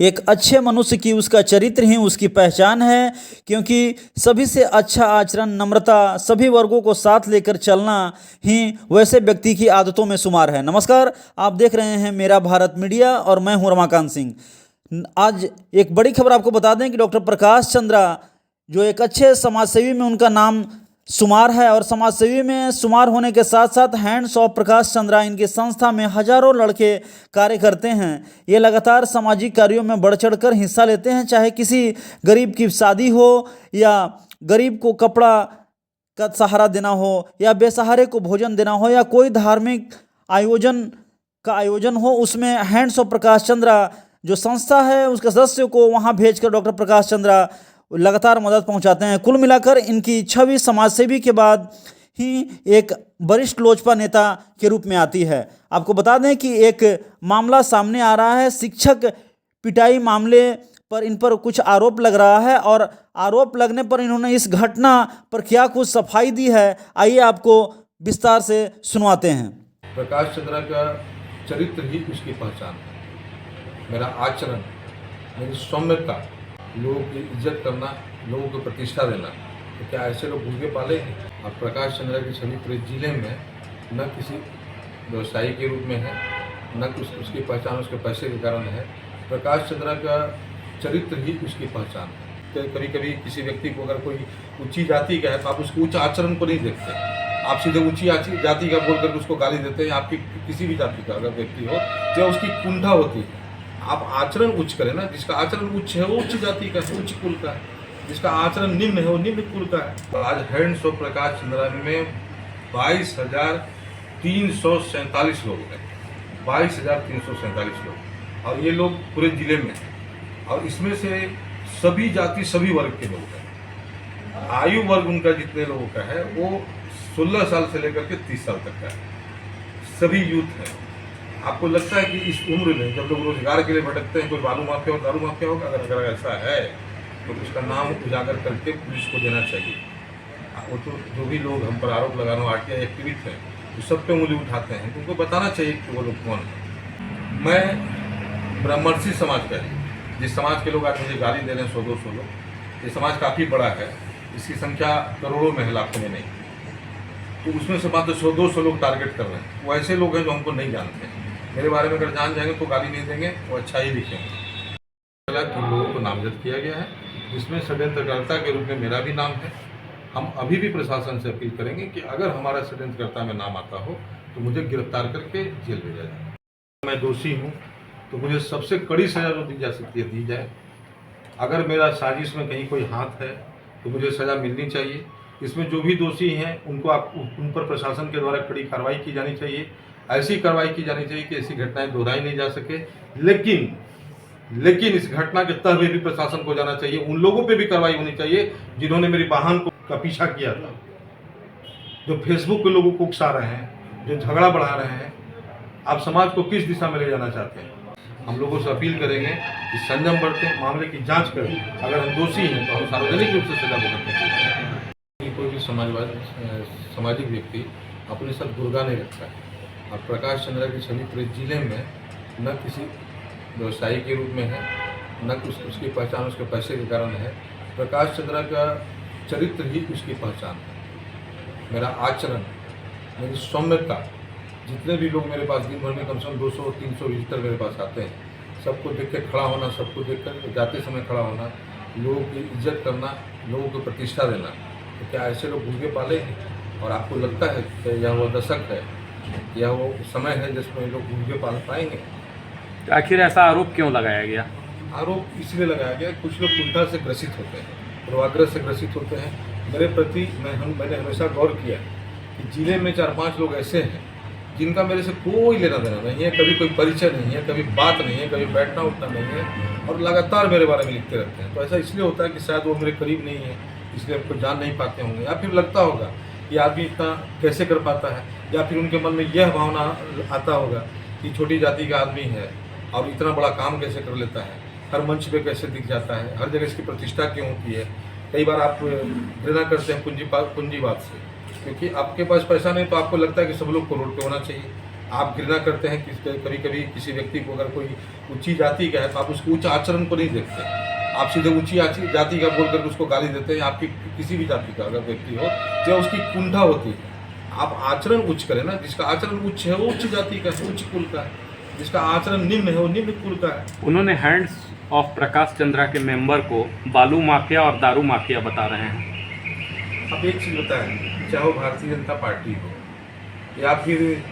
एक अच्छे मनुष्य की उसका चरित्र ही उसकी पहचान है, क्योंकि सभी से अच्छा आचरण, नम्रता, सभी वर्गों को साथ लेकर चलना ही वैसे व्यक्ति की आदतों में शुमार है। नमस्कार, आप देख रहे हैं मेरा भारत मीडिया और मैं हूं रमाकांत सिंह। आज एक बड़ी खबर आपको बता दें कि डॉक्टर प्रकाश चंद्रा जो एक अच्छे समाजसेवी में उनका नाम शुमार है, और समाजसेवी में शुमार होने के साथ साथ हैंड्स ऑफ प्रकाश चंद्रा इनकी संस्था में हजारों लड़के कार्य करते हैं। ये लगातार सामाजिक कार्यों में बढ़ चढ़कर हिस्सा लेते हैं, चाहे किसी गरीब की शादी हो या गरीब को कपड़ा का सहारा देना हो या बेसहारे को भोजन देना हो या कोई धार्मिक आयोजन हो, उसमें हैंड्स ऑफ प्रकाश चंद्रा जो संस्था है उसके सदस्यों को वहां भेजकर डॉक्टर प्रकाश चंद्रा लगातार मदद पहुंचाते हैं। कुल मिलाकर इनकी छवि समाजसेवी के बाद ही एक वरिष्ठ लोजपा नेता के रूप में आती है। आपको बता दें कि एक मामला सामने आ रहा है, शिक्षक पिटाई मामले पर इन पर कुछ आरोप लग रहा है, और आरोप लगने पर इन्होंने इस घटना पर क्या कुछ सफाई दी है, आइए आपको विस्तार से सुनवाते हैं। प्रकाश चंद्रा का चरित्र ही उसकी पहचान है। मेरा आचरण, मेरी सौम्यता, लोगों की इज्जत करना, लोगों को प्रतिष्ठा देना, तो क्या ऐसे लोग भूखे पाले हैं? और प्रकाश चंद्रा की छवि पूरे जिले में न किसी व्यवसायी के रूप में है, न कुछ उसकी पहचान उसके पैसे के कारण है। प्रकाश चंद्रा का चरित्र ही उसकी पहचान है। कभी कभी किसी व्यक्ति को अगर कोई ऊंची जाति का है तो आप उसके उच्च आचरण को नहीं देखते, आप सीधे ऊंची जाति का बोल करके उसको गाली देते हैं। आपकी किसी भी जाति का अगर व्यक्ति हो तो उसकी कुंठा होती है। आप आचरण उच्च करें ना, जिसका आचरण उच्च है वो उच्च जाति का है, उच्च कुल का है, जिसका आचरण निम्न है वो निम्न कुल का है। आज हैंड्स ऑफ प्रकाश चंद्रा में 22,347 लोग हैं, 22,347 लोग, और ये लोग पूरे जिले में हैं, और इसमें से सभी जाति सभी वर्ग के लोग हैं। आयु वर्ग उनका जितने लोगों का है वो 16 साल से लेकर के 30 साल तक का है, सभी यूथ हैं। आपको लगता है कि इस उम्र में जब लोग रोजगार के लिए भटकते हैं, कोई बालू माफिया और दारू माफिया होगा? अगर ऐसा है तो उसका नाम उजागर करके पुलिस को देना चाहिए। वो तो जो भी लोग हम पर आरोप लगाना, आरटीआई एक्टिविस्ट हैं, तो सब पे उंगली उठाते हैं, तो उनको बताना चाहिए कि वो लोग कौन है। मैं ब्राह्मणसी समाज का है, जिस समाज के लोग आज मुझे गाली दे रहे हैं 100-200 लोग, ये समाज काफ़ी बड़ा है, इसकी संख्या करोड़ों में है, लाखों में नहीं, तो उसमें से मात्र 100-200 लोग टारगेट कर रहे हैं। वो ऐसे लोग हैं जो हमको नहीं जानते हैं, मेरे बारे में अगर जान जाएंगे तो गाली नहीं देंगे, वो अच्छा ही लिखेंगे। कि लोगों को नामजद किया गया है, जिसमें षड्यंत्रकर्ता के रूप में मेरा भी नाम है। हम अभी भी प्रशासन से अपील करेंगे कि अगर हमारा षड्यंत्रकर्ता में नाम आता हो तो मुझे गिरफ्तार करके जेल भेजा जाए। मैं दोषी हूँ तो मुझे सबसे कड़ी सजा जो दी जा सकती है दी जाए। अगर मेरा साजिश में कहीं कोई हाथ है तो मुझे सजा मिलनी चाहिए। इसमें जो भी दोषी हैं उनको उन पर प्रशासन के द्वारा कड़ी कार्रवाई की जानी चाहिए, ऐसी कार्रवाई की जानी चाहिए कि ऐसी घटनाएं दोहराई नहीं जा सके। लेकिन इस घटना के तह में भी प्रशासन को जाना चाहिए, उन लोगों पे भी कार्रवाई होनी चाहिए जिन्होंने मेरी वाहन का पीछा किया था, जो फेसबुक पे लोगों को उकसा रहे हैं, जो झगड़ा बढ़ा रहे हैं। आप समाज को किस दिशा में ले जाना चाहते हैं? हम लोगों से अपील करेंगे कि संयम बरतें, मामले की जाँच करें, अगर हम दोषी हैं तो हम सार्वजनिक रूप से सजा भुगतने चाहिए। कोई भी सामाजिक व्यक्ति अपने साथ गुर्गा नहीं रखता है, और प्रकाश चंद्रा की छवि पूरे जिले में न किसी व्यवसायी के रूप में है, न कुछ उसकी पहचान उसके पैसे के कारण है। प्रकाश चंद्रा का चरित्र ही उसकी पहचान है। मेरा आचरण, मेरी सौम्यता, जितने भी लोग मेरे पास दिन भर में कम से कम 200-300 विजिटर मेरे पास आते हैं, सबको देख के खड़ा होना, सबको देख कर जाते समय खड़ा होना, लोगों की इज्जत करना, लोगों को प्रतिष्ठा देना, तो क्या ऐसे लोग भूखे पाले हैं? और आपको लगता है कि यह वो दशक है या वो समय है जिसमें लोग भूखे पाल पाएंगे? आखिर ऐसा आरोप क्यों लगाया गया? आरोप इसलिए लगाया गया, कुछ लोग कुंठा से ग्रसित होते हैं, पूर्वाग्रह से ग्रसित होते हैं। मेरे प्रति मैंने हमेशा गौर किया कि जिले में 4-5 लोग ऐसे हैं जिनका मेरे से कोई लेना देना नहीं है, कभी कोई परिचय नहीं है, कभी बात नहीं है, कभी बैठना उठना नहीं है, और लगातार मेरे बारे में लिखते रहते हैं। तो ऐसा इसलिए होता है कि शायद वो मेरे करीब नहीं है, इसलिए हमको जान नहीं पाते होंगे, या फिर लगता होगा कि आदमी इतना कैसे कर पाता है, या फिर उनके मन में यह भावना आता होगा कि छोटी जाति का आदमी है और इतना बड़ा काम कैसे कर लेता है, हर मंच पे कैसे दिख जाता है, हर जगह इसकी प्रतिष्ठा क्यों होती है। कई बार आप घृणा करते हैं पूंजीवाद से, क्योंकि आपके पास पैसा नहीं तो आपको लगता है कि सब लोग करोड़ पे होना चाहिए, आप घृणा करते हैं कि कभी कभी किसी व्यक्ति को, अगर कोई ऊंची जाति का है तो आप उसके उच्च आचरण को नहीं देखते, आप सीधे ऊंची जाति का बोल करके उसको गाली देते हैं। आपकी किसी भी जाति का अगर व्यक्ति हो तो उसकी कुंठा होती है। आप आचरण उच्च करें ना, जिसका आचरण उच्च है वो उच्च जाति का है, उच्च कुल का है, जिसका आचरण निम्न है वो निम्न कुल का है। उन्होंने हैंड्स ऑफ प्रकाश चंद्रा के मेंबर को बालू माफिया और दारू माफिया बता रहे हैं। अब एक चीज़ बताएं, चाहे वो भारतीय जनता पार्टी हो या फिर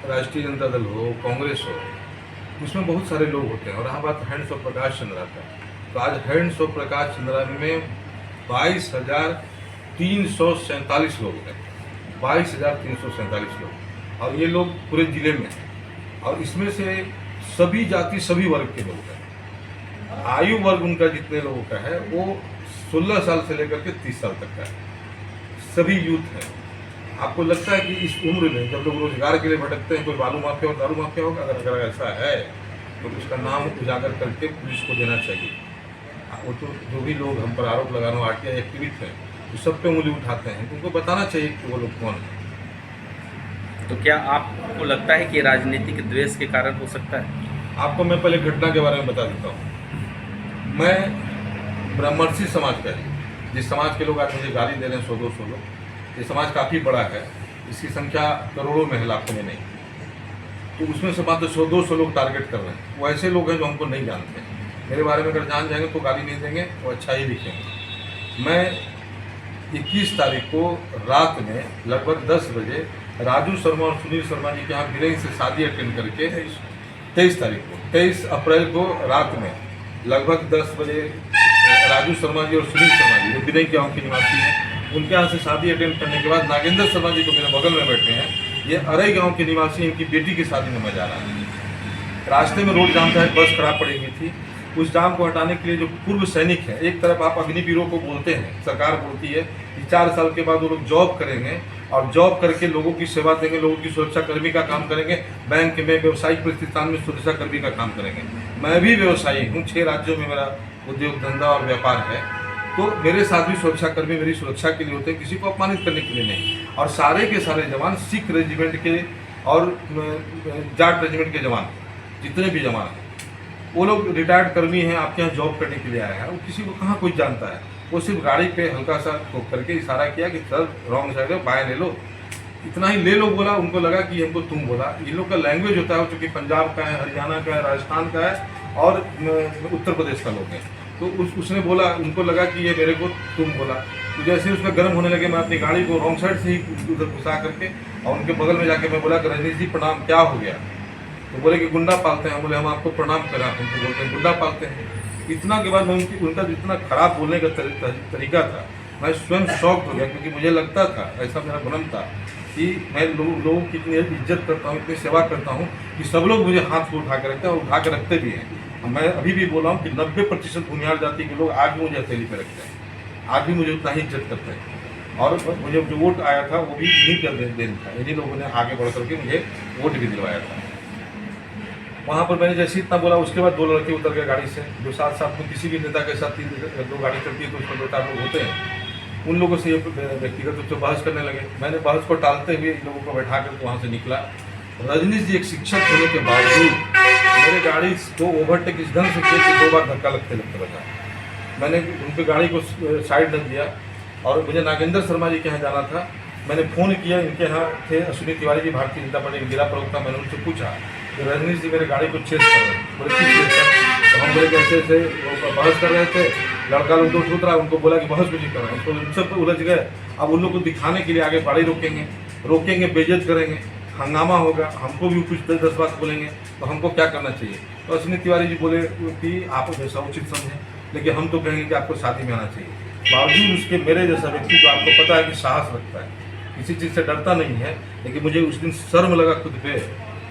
राष्ट्रीय जनता दल हो, कांग्रेस हो, उसमें बहुत सारे लोग होते हैं। और रहा बात हैंड्स ऑफ प्रकाश चंद्रा का, तो आज हैंड्स ऑफ प्रकाश चंद्रा में 22,347 लोग हैं, 22,347 लोग, और ये लोग पूरे जिले में हैं। और इसमें से सभी जाति सभी वर्ग के लोग हैं। आयु वर्ग उनका जितने लोगों का है वो 16 साल से लेकर के 30 साल तक का है, सभी यूथ हैं। आपको लगता है कि इस उम्र में जब लोग रोजगार के लिए भटकते हैं, कोई बालू माफिया और दारू माफिया होगा? अगर ऐसा है तो उसका नाम उजागर करके पुलिस को देना चाहिए। वो तो जो भी लोग हम पर आरोप लगाना, आरटीआई एक्टिविस्ट हैं, वो सब पे उंगली उठाते हैं, उनको बताना चाहिए कि वो लोग कौन है। तो क्या आपको लगता है कि राजनीतिक द्वेष के कारण हो सकता है? आपको मैं पहले घटना के बारे में बता देता हूँ। मैं ब्राह्मणसी समाज का है, जिस समाज के लोग आज मुझे गाली दे रहे हैं 100-200 लोग, ये समाज काफ़ी बड़ा है, इसकी संख्या करोड़ों में है, लाखों में नहीं। तो उसमें से मात्र 100-200 लोग टारगेट कर रहे हैं। वो ऐसे लोग हैं जो हमको नहीं जानते। मेरे बारे में अगर जान जाएंगे तो गाली नहीं देंगे, वो अच्छा ही लिखेंगे। मैं 21 तारीख को रात में लगभग 10 बजे राजू शर्मा और सुनील शर्मा जी के यहाँ बिरई से शादी अटेंड करके 23 अप्रैल को रात में लगभग 10 बजे राजू शर्मा जी और सुनील शर्मा जी जो बिरई गाँव के निवासी हैं, उनके यहाँ से शादी अटेंड करने के बाद नागेंद्र शर्मा जी को मेरे बगल में बैठे हैं, ये अरई गाँव के निवासी, इनकी बेटी की शादी में मैं जा रहा हूँ। रास्ते में रोड जाम था, बस खराब पड़ी हुई थी। उस जाम को हटाने के लिए जो पूर्व सैनिक हैं, एक तरफ आप अग्निवीरों को बोलते हैं, सरकार बोलती है कि 4 साल के बाद वो लोग जॉब करेंगे और जॉब करके लोगों की सेवा देंगे, लोगों की सुरक्षा कर्मी का काम करेंगे, बैंक में व्यावसायिक प्रतिष्ठान में सुरक्षा कर्मी का काम करेंगे। मैं भी व्यवसायी हूँ, 6 राज्यों में मेरा उद्योग धंधा और व्यापार है, तो मेरे साथ भी सुरक्षा कर्मी मेरी सुरक्षा के लिए होते हैं, किसी को अपमानित करने के लिए नहीं। और सारे के सारे जवान सिख रेजिमेंट के और जाट रेजिमेंट के जवान, जितने भी जवान हैं, वो लोग रिटायर्ड कर्मी हैं, आपके यहाँ जॉब करने के लिए आए हैं। वो किसी को कहाँ कोई जानता है। वो सिर्फ गाड़ी पे हल्का सा ठोक करके इशारा किया कि सर रॉन्ग साइड है, बाएं ले लो, इतना ही ले लो बोला। उनको लगा कि हमको तुम बोला। ये लोग का लैंग्वेज होता है, चूँकि पंजाब का है, हरियाणा का है, राजस्थान का है और उत्तर प्रदेश का लोग हैं, तो उसने बोला, उनको लगा कि ये मेरे को तुम बोला। तो जैसे उसमें गर्म होने लगे, मैं अपनी गाड़ी को रॉन्ग साइड से ही उधर घुसा करके और उनके बगल में जाके मैं बोला कि रजनीश जी प्रणाम, क्या हो गया? तो बोले कि गुंडा पालते हैं। बोले हम आपको प्रणाम करा, हमको बोलते हैं गुंडा पालते हैं। इतना के बाद मैं उनका जितना खराब बोलने का तरीका था, मैं स्वयं शॉक्ड हो गया, क्योंकि मुझे लगता था, ऐसा मेरा भ्रम था कि मैं लोगों की इतनी इज्जत करता हूँ, इतनी सेवा करता हूँ कि सब लोग मुझे हाथ को उठा के रखते हैं और उठा के रखते भी हैं। मैं अभी भी बोल रहा हूँ कि 90% भूमिहार जाति के लोग आज भी मुझे हथेली पे रखते हैं, आज भी मुझे उतना ही इज्जत करते हैं। और मुझे जो वोट आया था वो भी इन्हीं का देन था, इन्हीं लोगों ने आगे बढ़ करके मुझे वोट भी दिलवाया था। वहाँ पर मैंने जैसे इतना बोला, उसके बाद 2 लड़के उतर गए गाड़ी से, जो साथ में किसी भी नेता के साथ 2 गाड़ी चलती है तो उसमें 2-4 लोग होते हैं। उन लोगों से ये व्यक्तिगत रूप से बहस करने लगे। मैंने बहस को टालते हुए इन लोगों को बैठा कर वहाँ से निकला। रजनीश जी एक शिक्षक होने के बावजूद मेरे गाड़ी को ओवरटेक इस ढंग से किया कि 2 बार धक्का लगते बचा। मैंने उनकी गाड़ी को साइड रख दिया और मुझे नागेंद्र शर्मा जी के यहाँ जाना था। मैंने फ़ोन किया, इनके यहाँ थे अश्विनी तिवारी जी, भारतीय जनता पार्टी के जिला प्रवक्ता। मैंने उनसे पूछा कि रजनीश जी मेरे गाड़ी को चेस कर रहे हैं। बोले किस चेस कर? तो हम बोले कैसे से बहस कर रहे थे, लड़का लोग तो उठ रहा, उनको बोला कि बहस कुछ कर रहे हैं, तो उन सब उलझ गए। अब उन लोग को दिखाने के लिए आगे गाड़ी रोकेंगे, बेइज्जत करेंगे, हंगामा होगा, हमको भी कुछ 10 बात बोलेंगे, तो हमको क्या करना चाहिए? तो अश्विनी तिवारी जी बोले कि आप जैसा उचित समझें, लेकिन हम तो कहेंगे कि आपको शादी में आना चाहिए। बावजूद उसके मेरे जैसा व्यक्ति को, आपको पता है कि साहस रखता है, किसी चीज़ से डरता नहीं है, लेकिन मुझे उस दिन शर्म लगा खुद पे।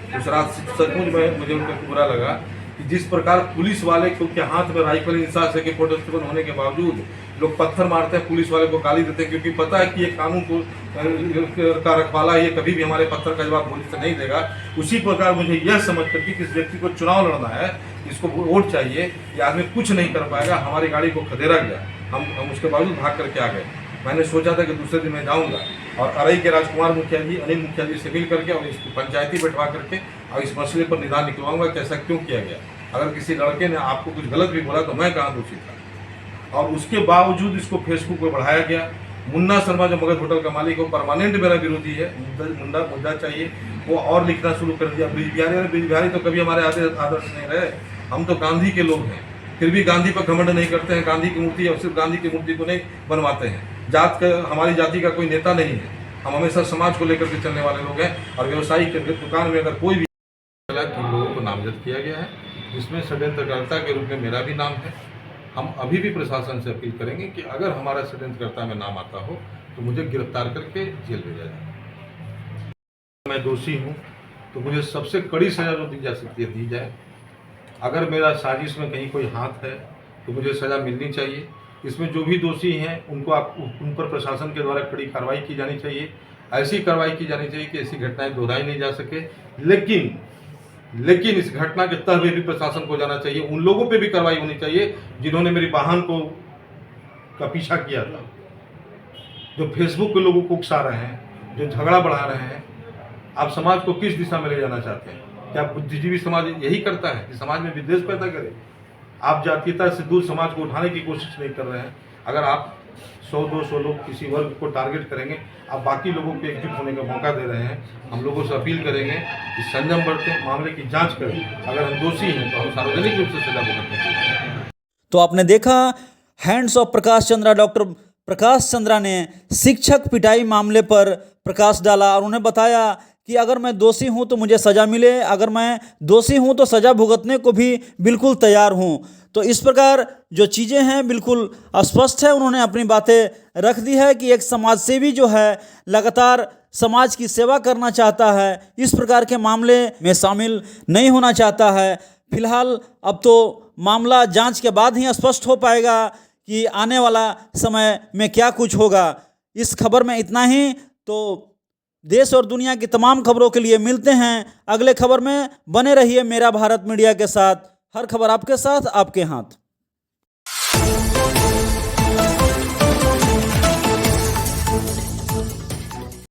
उस रात सचमुच में मुझे उनका बुरा लगा कि जिस प्रकार पुलिस वाले के हाथ में राइफल इंसास है कि फोटोस्टेबल होने के बावजूद लोग पत्थर मारते हैं, पुलिस वाले को गाली देते हैं, क्योंकि पता है कि ये कानून को का रखवाला, ये कभी भी हमारे पत्थर का जवाब पुलिस से नहीं देगा। उसी प्रकार मुझे यह समझ कर कि किस व्यक्ति को चुनाव लड़ना है, इसको वोट चाहिए, ये आदमी कुछ नहीं कर पाएगा, हमारी गाड़ी को खदेड़ा गया, हम उसके बावजूद भाग करके आ गए। मैंने सोचा था कि दूसरे दिन मैं जाऊंगा और अरई के राजकुमार मुखिया जी, अनिल मुखिया जी से मिल करके और इसको पंचायती बैठवा करके और इस मसले पर निदान निकलवाऊंगा कि ऐसा क्यों किया गया। अगर किसी लड़के ने आपको कुछ गलत भी बोला तो मैं कहाँ दोषी था। और उसके बावजूद इसको फेसबुक पर बढ़ाया गया। मुन्ना शर्मा जो मगध होटल का मालिक है, वो परमानेंट मेरा विरोधी है, मुद्दा चाहिए, वो और लिखना शुरू कर दिया। ब्रिज बिहारी तो कभी हमारे आदर्श नहीं रहे, हम तो गांधी के लोग हैं, फिर भी गांधी पर घमंड नहीं करते हैं। गांधी की मूर्ति और सिर्फ गांधी की मूर्ति को नहीं बनवाते हैं। जात का, हमारी जाति का कोई नेता नहीं है, हम हमेशा समाज को लेकर के चलने वाले लोग हैं। और व्यवसायी के दुकान में अगर कोई भी लोगों को नामजद किया गया है, जिसमें षड्यंत्रकर्ता के रूप में मेरा भी नाम है। हम अभी भी प्रशासन से अपील करेंगे कि अगर हमारा षड्यंत्रकर्ता में नाम आता हो तो मुझे गिरफ्तार करके जेल भेजा जाए। मैं दोषी हूँ तो मुझे सबसे कड़ी सजा जो दी जा सकती है दी जाए। अगर मेरा साजिश में कहीं कोई हाथ है तो मुझे सज़ा मिलनी चाहिए। इसमें जो भी दोषी हैं उन पर प्रशासन के द्वारा कड़ी कार्रवाई की जानी चाहिए। ऐसी कार्रवाई की जानी चाहिए कि ऐसी घटनाएं दोहराई नहीं जा सके। लेकिन इस घटना के तह में भी प्रशासन को जाना चाहिए। उन लोगों पे भी कार्रवाई होनी चाहिए जिन्होंने मेरी वाहन का पीछा किया था, जो फेसबुक पे लोगों को उकसा रहे हैं, जो झगड़ा बढ़ा रहे हैं। आप समाज को किस दिशा में ले जाना चाहते हैं? क्या बुद्धिजीवी समाज यही करता है कि समाज में विद्वेष पैदा करे? आप जातीयता से दूर समाज को उठाने की कोशिश नहीं कर रहे हैं। अगर आप 100-200 लोग किसी वर्ग को टारगेट करेंगे, आप बाकी लोगों को एकजुट होने का मौका दे रहे हैं। हम लोगों से अपील करेंगे कि संयम बरतें, मामले की जांच करें। अगर हम दोषी हैं तो हम सार्वजनिक रूप से सजा भुगतें। तो आपने देखा hands of Prakash Chandra, doctor Prakash Chandra ने शिक्षक पिटाई मामले पर प्रकाश डाला और उन्हें बताया कि अगर मैं दोषी हूं तो मुझे सज़ा मिले, अगर मैं दोषी हूं तो सज़ा भुगतने को भी बिल्कुल तैयार हूं। तो इस प्रकार जो चीज़ें हैं बिल्कुल स्पष्ट है। उन्होंने अपनी बातें रख दी है कि एक समाजसेवी जो है लगातार समाज की सेवा करना चाहता है, इस प्रकार के मामले में शामिल नहीं होना चाहता है। फिलहाल अब तो मामला जांच के बाद ही स्पष्ट हो पाएगा कि आने वाला समय में क्या कुछ होगा। इस खबर में इतना ही। तो देश और दुनिया की तमाम खबरों के लिए मिलते हैं अगले खबर में। बने रहिए मेरा भारत मीडिया के साथ। हर खबर आपके साथ, आपके हाथ।